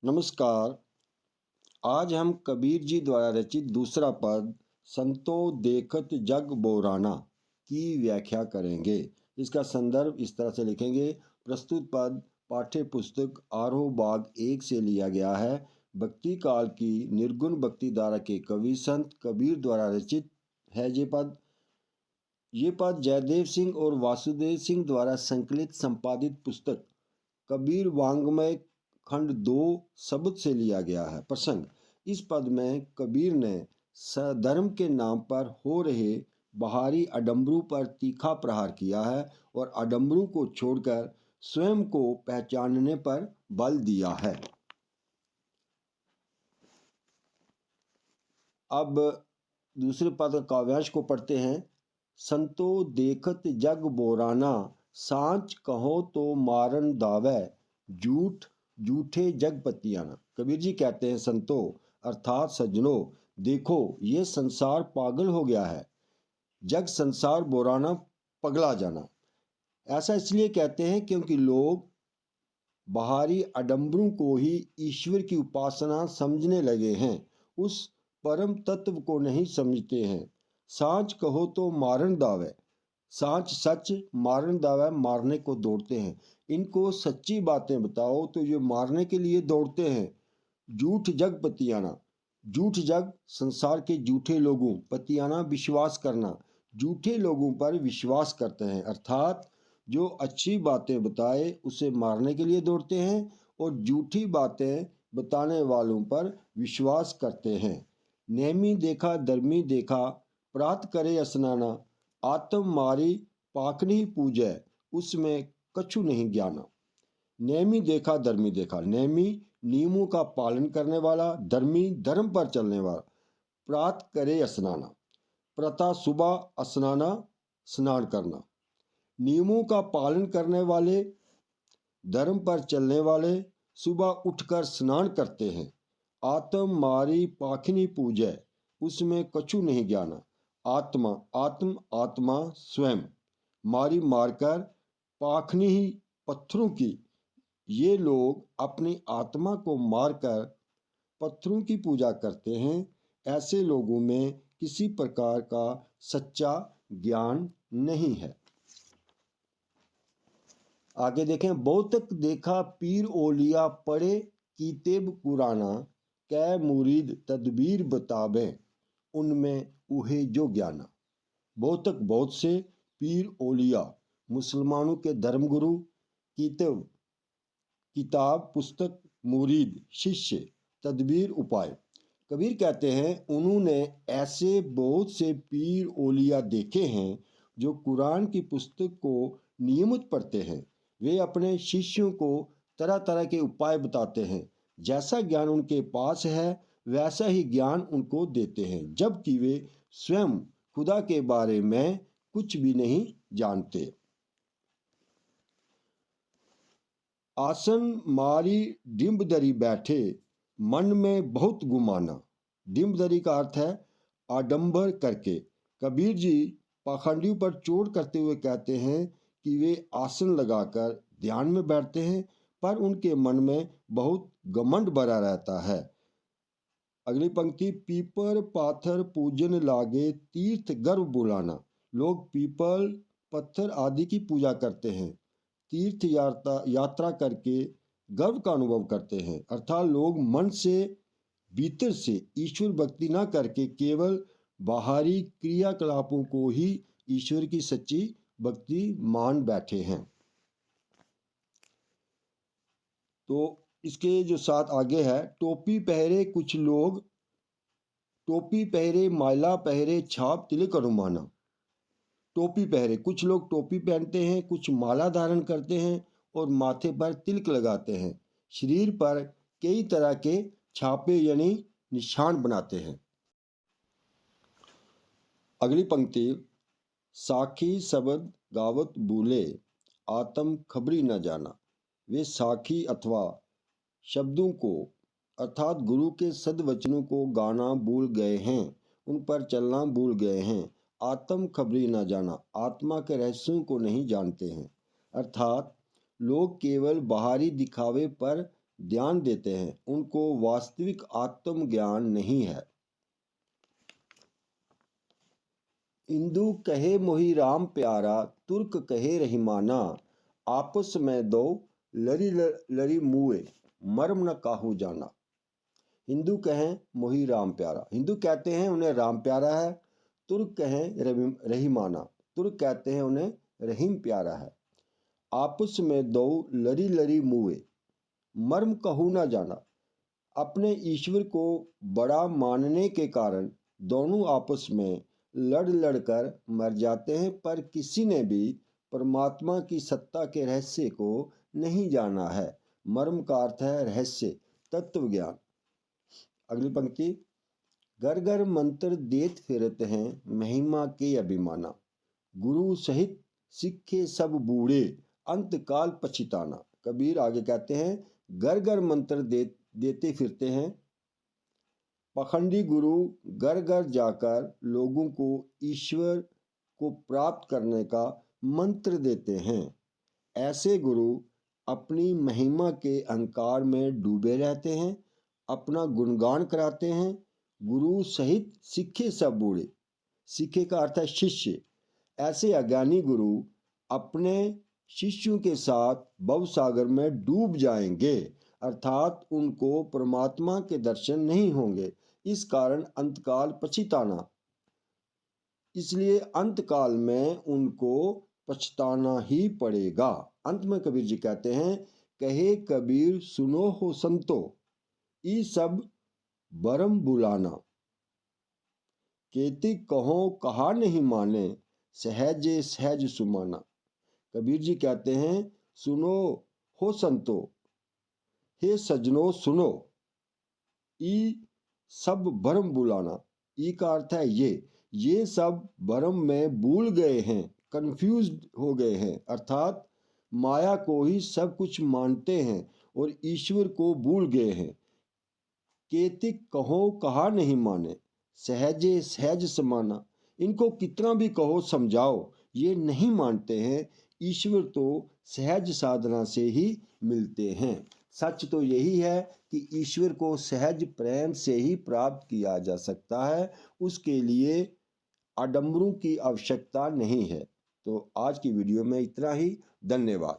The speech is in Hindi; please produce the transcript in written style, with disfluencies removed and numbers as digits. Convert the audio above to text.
नमस्कार। आज हम कबीर जी द्वारा रचित दूसरा पद संतो देखत जग बोराना की व्याख्या करेंगे। इसका संदर्भ इस तरह से लिखेंगे। प्रस्तुत पद पाठ्य पुस्तक आरोह बाग 1 से लिया गया है। भक्ति काल की निर्गुण भक्ति धारा के कवि संत कबीर द्वारा रचित है। ये पद जयदेव सिंह और वासुदेव सिंह द्वारा संकलित संपादित पुस्तक कबीर वांग्मय खंड 2 शब्द से लिया गया है। प्रसंग: इस पद में कबीर ने सधर्म के नाम पर हो रहे बाहरी आडंबरों पर तीखा प्रहार किया है और आडंबरों को छोड़कर स्वयं को पहचानने पर बल दिया है। अब दूसरे पद का काव्यांश को पढ़ते हैं। संतो देखत जग बोराना, सांच कहो तो मारन दावै, झूठ झूठे जग पतियाना। कबीर जी कहते हैं, संतो अर्थात सज्जनों, देखो ये संसार पागल हो गया है। जग संसार बोराना, पगला जाना। ऐसा इसलिए कहते हैं क्योंकि लोग बाहरी आडंबरों को ही ईश्वर की उपासना समझने लगे हैं, उस परम तत्व को नहीं समझते हैं। सांच कहो तो मारन दावे, सांच सच, मारन दावे मारने को दौड़ते हैं। इनको सच्ची बातें बताओ तो ये मारने के लिए दौड़ते हैं। झूठ जग पतियाना, झूठ जग संसार के झूठे लोगों, पतियाना विश्वास करना, झूठे लोगों पर विश्वास करते हैं। अर्थात जो अच्छी बातें बताए उसे मारने के लिए दौड़ते हैं और झूठी बातें बताने वालों पर विश्वास करते हैं। नेमी देखा धर्मी देखा, प्रात करे स्नाना, आत्म मारी पाखनी पूजै, उसमें कछु नहीं ज्ञाना। नेमी देखा धर्मी देखा, नेमी नियमों का पालन करने वाला, धर्मी धर्म पर चलने वाला। प्रात करे स्नाना, प्रातः सुबह स्नाना, स्नान करना। नियमों का पालन करने वाले, धर्म पर चलने वाले सुबह उठकर स्नान करते हैं। आत्म मारी पाखनी पूजै, उसमें कछु नहीं ज्ञाना। आत्मा आत्म आत्मा स्वयं, मारी मारकर, पाखनी ही पत्थरों की। ये लोग अपनी आत्मा को मारकर पत्थरों की पूजा करते हैं। ऐसे लोगों में किसी प्रकार का सच्चा ज्ञान नहीं है। आगे देखें। बहुतक देखा पीर ओलिया, पढ़े कीतेब कुराना, कै मुरीद तदबीर बतावे, उनमें उहे जो ज्ञाना। बहुतक बहुत से, पीर ओलिया मुसलमानों के धर्मगुरु, कीतेब किताब पुस्तक, मुरीद शिष्य, तदबीर उपाय। कबीर कहते हैं, उन्होंने ऐसे बहुत से पीर ओलिया देखे हैं जो कुरान की पुस्तक को नियमित पढ़ते हैं। वे अपने शिष्यों को तरह तरह के उपाय बताते हैं। जैसा ज्ञान उनके पास है वैसा ही ज्ञान उनको देते हैं, जबकि वे स्वयं खुदा के बारे में कुछ भी नहीं जानते। आसन मारी डिम्बदरी बैठे, मन में बहुत गुमाना। डिम्बदरी का अर्थ है आडंबर करके। कबीर जी पाखंडियों पर चोट करते हुए कहते हैं कि वे आसन लगाकर ध्यान में बैठते हैं पर उनके मन में बहुत घमंड भरा रहता है। अगली पंक्ति, पीपर पाथर पूजन लागे, तीर्थ गर्व बुलाना। लोग पीपल पत्थर आदि की पूजा करते हैं, तीर्थ यात्रा करके गर्व का अनुभव करते हैं। अर्थात लोग मन से, भीतर से ईश्वर भक्ति न करके केवल बाहरी क्रियाकलापों को ही ईश्वर की सच्ची भक्ति मान बैठे हैं। तो इसके जो साथ आगे है, टोपी पहरे कुछ लोग, टोपी पहरे माला पहरे छाप तिलक अनुमाना। टोपी पहरे, कुछ लोग टोपी पहनते हैं, कुछ माला धारण करते हैं और माथे पर तिलक लगाते हैं। शरीर पर कई तरह के छापे यानी निशान बनाते हैं। अगली पंक्ति, साखी शब्द गावत भूले, आत्म खबरी न जाना। वे साखी अथवा शब्दों को अर्थात गुरु के सद्वचनों को गाना भूल गए हैं, उन पर चलना भूल गए हैं। आत्म खबरी न जाना, आत्मा के रहस्यों को नहीं जानते हैं। अर्थात लोग केवल बाहरी दिखावे पर ध्यान देते हैं, उनको वास्तविक आत्मज्ञान नहीं है। हिंदू कहे मोहि राम प्यारा, तुर्क कहे रहीमाना, आपस में दो लरी लरी मुए, मर्म न काहू जाना। हिंदू कहें मोहि राम प्यारा, हिंदू कहते हैं उन्हें राम प्यारा है। तुर्क कहें रहीमाना, तुर्क कहते हैं उन्हें रहीम प्यारा है। आपस में दो लरी लरी मुए, मर्म कहू ना जाना। अपने ईश्वर को बड़ा मानने के कारण दोनों आपस में लड़ लड़ कर मर जाते हैं, पर किसी ने भी परमात्मा की सत्ता के रहस्य को नहीं जाना है। मर्म का अर्थ है रहस्य, तत्व ज्ञान। अगली पंक्ति, घर घर मंत्र देत फिरत हैं, महिमा के अभिमाना, गुरु सहित सिक्खे सब बूढ़े, अंत काल पछिताना। कबीर आगे कहते हैं घर घर मंत्र देते फिरते हैं। पखंडी गुरु घर घर जाकर लोगों को ईश्वर को प्राप्त करने का मंत्र देते हैं। ऐसे गुरु अपनी महिमा के अहंकार में डूबे रहते हैं, अपना गुणगान कराते हैं। गुरु सहित सिक्खे सब बूढ़े, सिक्खे का अर्थ है शिष्य। ऐसे अज्ञानी गुरु अपने शिष्यों के साथ भवसागर में डूब जाएंगे, अर्थात उनको परमात्मा के दर्शन नहीं होंगे। इस कारण अंतकाल पछताना, इसलिए अंतकाल में उनको पछताना ही पड़ेगा। अंत में कबीर जी कहते हैं, कहे कबीर सुनो हो संतो, ई सब बरम बुलाना, केति कहो कहा नहीं माने, सहजे सहज सुमाना। कबीर जी कहते हैं, सुनो हो संतो, हे सजनो सुनो, ई सब भरम बुलाना। ई का अर्थ है ये सब भरम में भूल गए हैं, कंफ्यूज्ड हो गए हैं, अर्थात माया को ही सब कुछ मानते हैं और ईश्वर को भूल गए हैं। केतिक कहो कहा नहीं माने, सहजे सहज समाना। इनको कितना भी कहो समझाओ, ये नहीं मानते हैं। ईश्वर तो सहज साधना से ही मिलते हैं। सच तो यही है कि ईश्वर को सहज प्रेम से ही प्राप्त किया जा सकता है, उसके लिए आडंबरों की आवश्यकता नहीं है। तो आज की वीडियो में इतना ही। धन्यवाद।